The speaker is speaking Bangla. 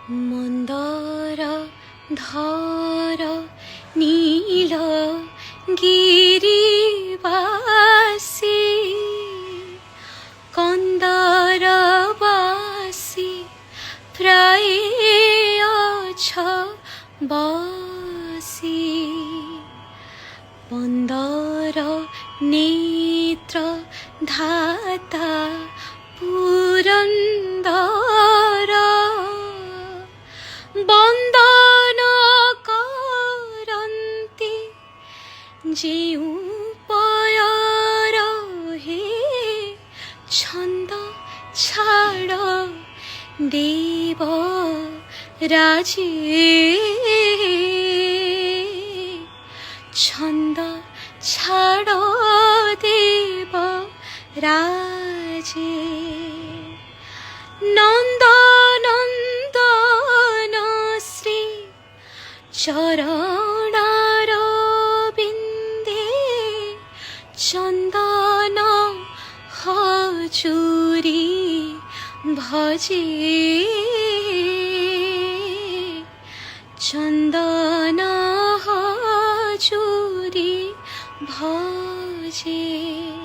মন্দর ধর নীল গিরিবাসী কন্দরবাসী প্রায় অছ বসি বন্দর নেত্র ধাতা পুরন্দর বন্দন করন্তি যেউ পয়র হে ছন্দ ছাড় দেব রাজে ছন্দ ছাড় দেব রাজে নন্দনন্দন শ্রী চরণার বিন্দে চন্দন হজুরি ভজে চন্দন হজুরি ভজে।